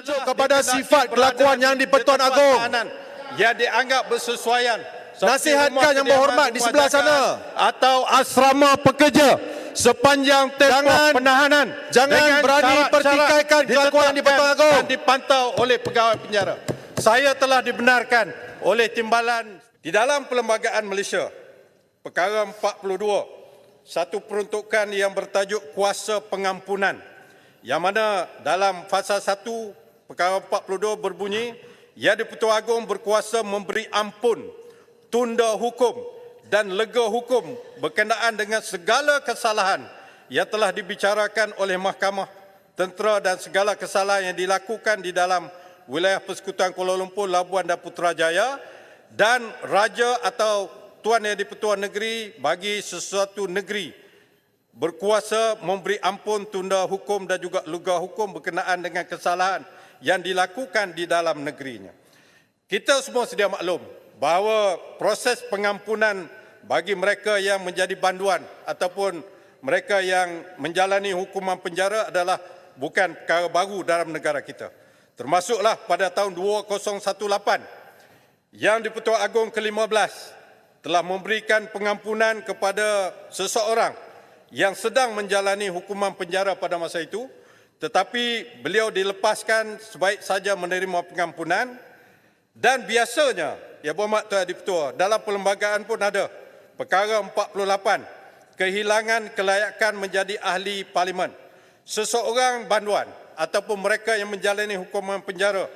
merujuk kepada sifat kelakuan Yang di-Pertuan Agong. Yang dianggap bersesuaian. Nasihatkan Yang Berhormat di sebelah sana. Atau asrama pekerja sepanjang tempoh penahanan. Jangan berani pertikaikan kelakuan Yang di-Pertuan Agong. Dan dipantau oleh pegawai penjara. Saya telah dibenarkan oleh Timbalan di dalam Perlembagaan Malaysia. Perkara 42. Satu peruntukan yang bertajuk kuasa pengampunan. Yang mana dalam fasa 1 perkara 42 berbunyi, Yang di-Pertuan Agong berkuasa memberi ampun, tunda hukum dan lega hukum berkenaan dengan segala kesalahan yang telah dibicarakan oleh Mahkamah Tentera dan segala kesalahan yang dilakukan di dalam wilayah Persekutuan Kuala Lumpur, Labuan dan Putrajaya, dan Raja atau Tuan Yang di-Pertuan Negeri bagi sesuatu negeri berkuasa memberi ampun, tunda hukum dan juga lega hukum berkenaan dengan kesalahan yang dilakukan di dalam negerinya. Kita semua sedia maklum bahawa proses pengampunan bagi mereka yang menjadi banduan ataupun mereka yang menjalani hukuman penjara adalah bukan perkara baru dalam negara kita. Termasuklah pada tahun 2018, Yang di-Pertuan Agong ke-15 telah memberikan pengampunan kepada seseorang yang sedang menjalani hukuman penjara pada masa itu, tetapi beliau dilepaskan sebaik saja menerima pengampunan. Dan biasanya, Yang Berhormat Tuan Di-Pertua, dalam perlembagaan pun ada perkara 48, kehilangan kelayakan menjadi ahli parlimen. Seseorang banduan ataupun mereka yang menjalani hukuman penjara,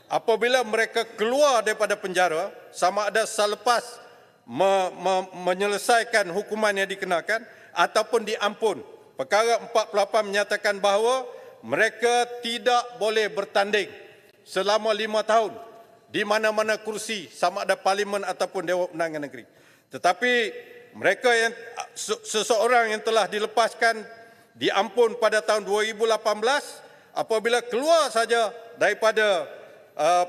apabila mereka keluar daripada penjara, sama ada selepas menyelesaikan hukuman yang dikenakan ataupun diampun. Perkara 48 menyatakan bahawa mereka tidak boleh bertanding selama 5 tahun di mana-mana kursi, sama ada parlimen ataupun Dewan Undangan Negeri. Tetapi mereka yang seseorang yang telah dilepaskan diampun pada tahun 2018, apabila keluar saja daripada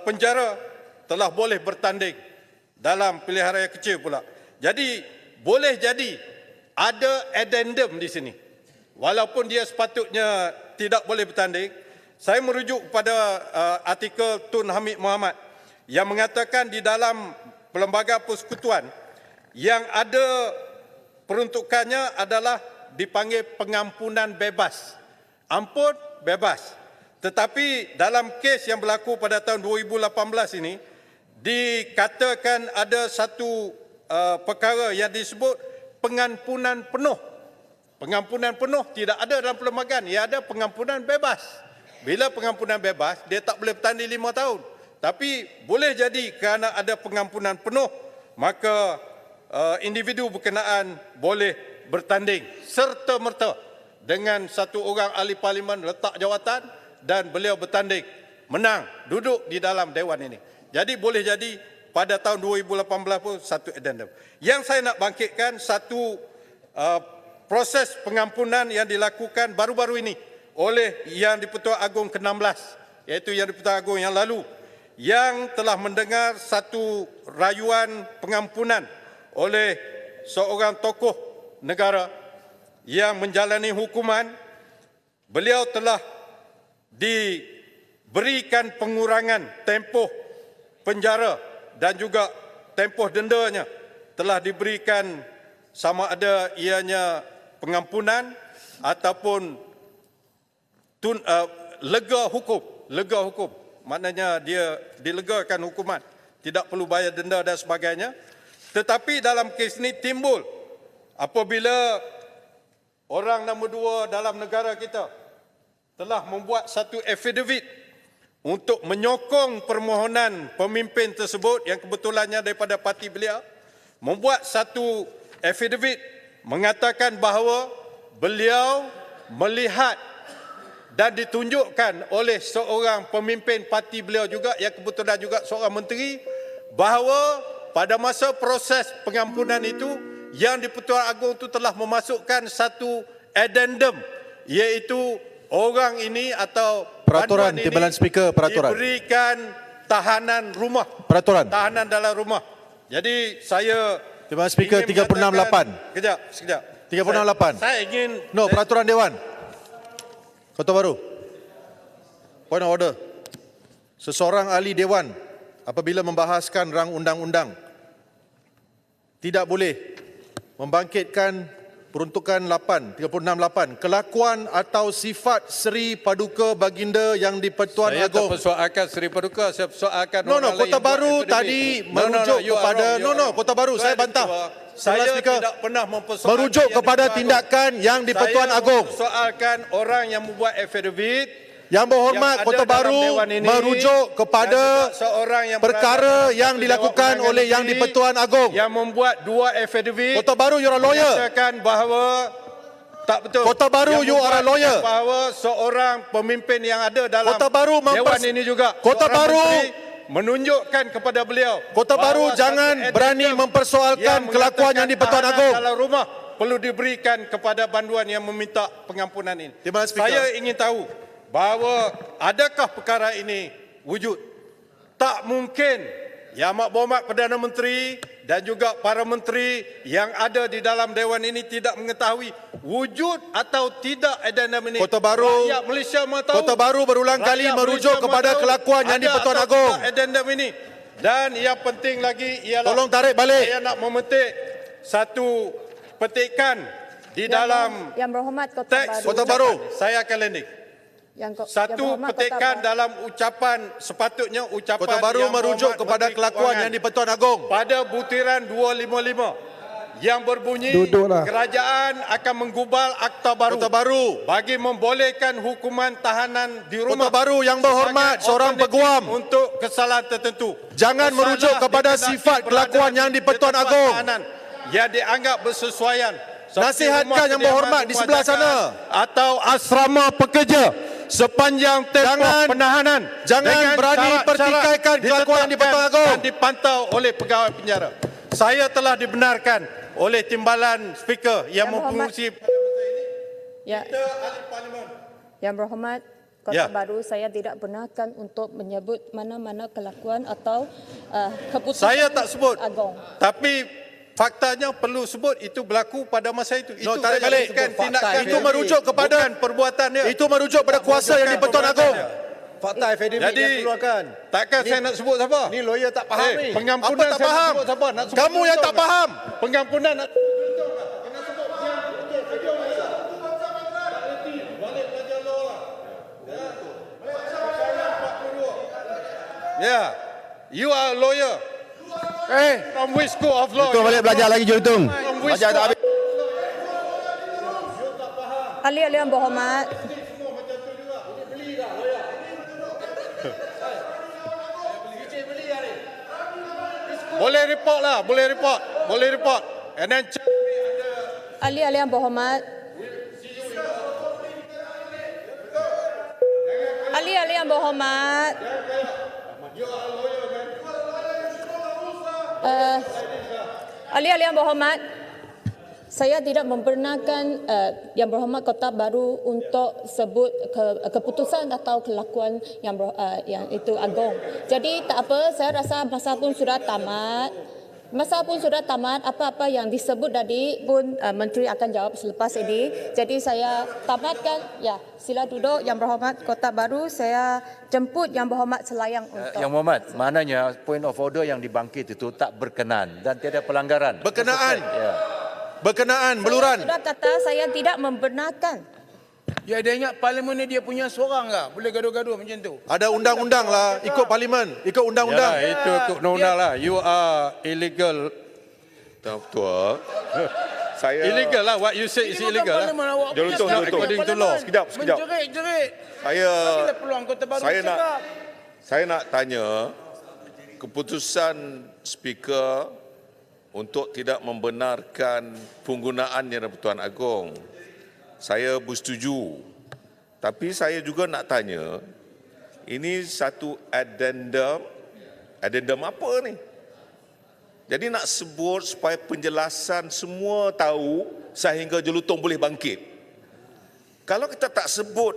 penjara telah boleh bertanding dalam pilihan raya kecil pula. Jadi boleh jadi ada addendum di sini. Walaupun dia sepatutnya tidak boleh bertanding, saya merujuk kepada artikel Tun Hamid Mohamad yang mengatakan di dalam Perlembagaan Persekutuan yang ada peruntukannya adalah dipanggil pengampunan bebas. Ampun bebas. Tetapi dalam kes yang berlaku pada tahun 2018 ini, dikatakan ada satu perkara yang disebut pengampunan penuh. Pengampunan penuh tidak ada dalam perlembagaan, ia ada pengampunan bebas. Bila pengampunan bebas, dia tak boleh bertanding 5 tahun. Tapi boleh jadi kerana ada pengampunan penuh, maka individu berkenaan boleh bertanding serta-merta dengan satu orang ahli parlimen letak jawatan dan beliau bertanding, menang, duduk di dalam dewan ini. Jadi boleh jadi pada tahun 2018 pun satu addendum. Yang saya nak bangkitkan satu proses pengampunan yang dilakukan baru-baru ini oleh Yang di-Pertuan Agong ke-16, iaitu Yang di-Pertuan Agong yang lalu, yang telah mendengar satu rayuan pengampunan oleh seorang tokoh negara yang menjalani hukuman. Beliau telah diberikan pengurangan tempoh penjara dan juga tempoh dendanya telah diberikan, sama ada ianya pengampunan ataupun lega hukum. Lega hukum maknanya dia dilegakan hukuman, tidak perlu bayar denda dan sebagainya. Tetapi dalam kes ini timbul apabila orang nombor 2 dalam negara kita telah membuat satu affidavit untuk menyokong permohonan pemimpin tersebut yang kebetulannya daripada parti beliau, membuat satu affidavit mengatakan bahawa beliau melihat dan ditunjukkan oleh seorang pemimpin parti beliau juga yang kebetulan juga seorang menteri, bahawa pada masa proses pengampunan itu Yang di-Pertuan Agong itu telah memasukkan satu addendum, iaitu orang ini atau peraturan Timbalan Speaker, peraturan diberikan tahanan rumah, peraturan tahanan dalam rumah. Jadi saya Timbalan Speaker 368. Sekejap. 368. Saya ingin Peraturan Dewan. Ketua baru. Point of order. seseorang ahli dewan apabila membahaskan rang undang-undang tidak boleh membangkitkan peruntukan 368 kelakuan atau sifat Seri Paduka Baginda Yang di-Pertuan Saya Agong. tak persoalkan Seri Paduka, saya persoalkan No, orang lain Kota yang buat Baru affidavit. tadi merujuk kepada you Kota Baru saya bantah. Saya Speaker, tidak pernah mempersoalkan merujuk yang kepada di-Pertuan tindakan Yang di-Pertuan Saya Agong. mempersoalkan orang yang membuat affidavit. Yang berhormat, yang ada Kota dalam Baru Dewan ini, merujuk kepada dan juga seorang yang perkara berada yang dalam dilakukan Dewan oleh Yang Undangan di-Pertuan Agong. yang membuat 2 affidavit. Kota Baru, you're a lawyer. Menyatakan bahawa tak betul. Kota Baru, Yang you are a membuat lawyer. Bahawa seorang pemimpin yang ada dalam Kota Baru Dewan ini juga. Kota seorang Baru menteri menunjukkan kepada beliau. Kota Baru bahawa jangan satu berani addendum mempersoalkan yang kelakuan Yang di-Pertuan mengatakan Agong. tahanan dalam rumah perlu diberikan kepada banduan yang meminta pengampunan ini. Terima kasih, Speaker. Saya ingin tahu bahawa adakah perkara ini wujud. Tak mungkin Yang Amat Berhormat Perdana Menteri dan juga para menteri yang ada di dalam Dewan ini tidak mengetahui wujud atau tidak addendum ini. Kota Baru, Rakyat Malaysia mahu tahu. Kota Baru berulang kali Rakyat merujuk Malaysia kepada mahu tahu kelakuan Yang ada di-Pertuan atau Agong. tidak addendum ini. Dan yang penting lagi ialah Tolong tarik balik. saya nak memetik satu petikan di dalam Yang Berhormat Kota teks Baru. Kota Baru. Saya akan landing. Yang Satu Berhormat Kota petikan Baru. dalam ucapan sepatutnya ucapan Kota Baru Yang merujuk Berhormat kepada Menteri kelakuan Kewangan Yang di-Pertuan Agong. pada butiran 255 yang berbunyi Duduklah. kerajaan akan menggubal Akta Baru Kota Baru. bagi membolehkan hukuman tahanan di rumah. Kota Baru, Yang Berhormat, sebagai seorang alternatif peguam. untuk kesalahan tertentu. Jangan Bersalah merujuk kepada dikenaki sifat kelakuan berada Yang di di-Pertuan tempat Agong. tahanan yang dianggap bersesuaian. seperti Nasihatkan rumah Yang kediaman, Berhormat di rumah sebelah dagang, sana. atau asrama pekerja sepanjang tempoh penahanan jangan dengan berani syarat-syarat pertikaikan kelakuan Yang di-Pertuan Agong. dan dipantau oleh pegawai penjara. Saya telah dibenarkan oleh timbalan speaker yang Yang Berhormat. mempengurusi Ya, kita ahli parlimen. Yang Berhormat Kota Ya. Baru, saya tidak benarkan untuk menyebut mana-mana kelakuan atau keputusan Saya tak sebut. Agong. Tapi faktanya perlu sebut itu berlaku pada masa itu. No, Itu tarik saja balik. bukan tindakan Itu merujuk kepada bukan perbuatan dia. Itu merujuk pada kuasa Yang di-Pertuan Agong. Fakta affidavit Jadi yang keluarkan. takkan saya nak sebut siapa? Ni lawyer tak faham ni. Pengampunan Apa tak saya nak faham? sebut siapa? Nak sebut Kamu yang contoh tak tak? faham. Pengampunan nak Ya, you are a lawyer. From which school of law? Kau balik belajar lagi Jurutung. From which Belajar tak school? habis. Ahli-ahli Yang Berhormat, Boleh report lah, boleh report. Boleh report. And then check. ahli-ahli Yang Berhormat, ahli-ahli Yang Berhormat, ahli-ahli Yang Berhormat, saya tidak membenarkan Yang Berhormat Kota Baru untuk sebut keputusan atau kelakuan yang itu Agong. Jadi tak apa, saya rasa masa pun sudah tamat. Masa pun sudah tamat, apa-apa yang disebut tadi pun Menteri akan jawab selepas ini. Jadi saya tamatkan. Ya, sila duduk Yang Berhormat Kota Baru. Saya jemput Yang Berhormat selayang untuk... Yang Berhormat, maknanya point of order yang dibangkit itu tak berkenan dan tiada pelanggaran. Berkenaan. Ya. Berkenaan, Saya beluran. sudah kata saya tidak membenarkan. Ya, dia ingat parlimen ni dia punya seorang ke? Boleh gaduh-gaduh macam tu. Ada undang-undang lah. Ikut parlimen. Ikut undang-undang. Yalah, itu ikut undang-undang lah. You are illegal. Tuan Ketua, saya Illegal lah. What you say is Ini bukan illegal lah. parlimen awak punya Jurutung, sekarang. jurutung. According to Parlimen. law. Sekejap. Menjerit-jerit. saya Bagilah peluang Kota Baru saya nak cakap. saya nak tanya keputusan speaker untuk tidak membenarkan penggunaan Yang di-Pertuan Agong. Saya bersetuju. Tapi saya juga nak tanya, ini satu addendum. Addendum apa ni? Jadi nak sebut supaya penjelasan semua tahu sehingga Jelutong boleh bangkit. Kalau kita tak sebut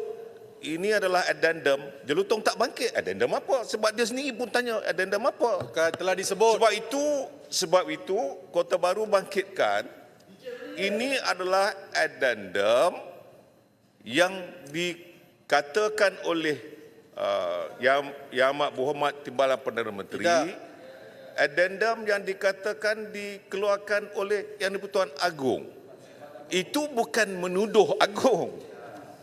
ini adalah addendum, Jelutong tak bangkit. Addendum apa? Sebab dia sendiri pun tanya addendum apa. Telah disebut. Sebab itu Kota Baru bangkitkan ini adalah addendum yang dikatakan oleh Yang Amat Berhormat Timbalan Perdana Menteri, addendum yang dikatakan dikeluarkan oleh Yang di-Pertuan Agong itu bukan menuduh Agong,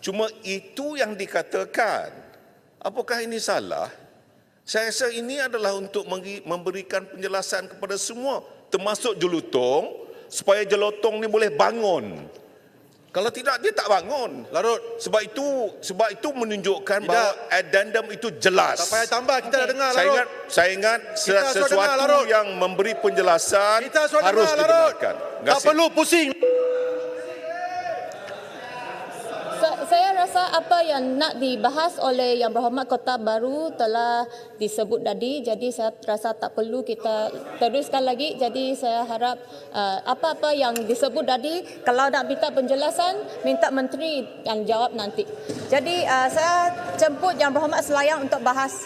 cuma itu yang dikatakan. Apakah ini salah? Saya rasa ini adalah untuk memberikan penjelasan kepada semua, termasuk Jelutong, supaya Jelutong ni boleh bangun. Kalau tidak, dia tak bangun. Larut. Sebab itu menunjukkan bahawa addendum itu jelas. Tak payah tambah, kita dah dengar, Saya Larut. ingat Kita sudah sesuatu dengar, Larut. yang memberi penjelasan Kita sudah harus dengar, Larut. dibenarkan. Terima Tak kasih. perlu pusing. Saya rasa apa yang nak dibahas oleh Yang Berhormat Kota Baru telah disebut tadi, jadi saya rasa tak perlu kita teruskan lagi. Jadi saya harap apa-apa yang disebut tadi, kalau nak minta penjelasan, minta Menteri yang jawab nanti. Jadi saya jemput Yang Berhormat Selayang untuk bahas.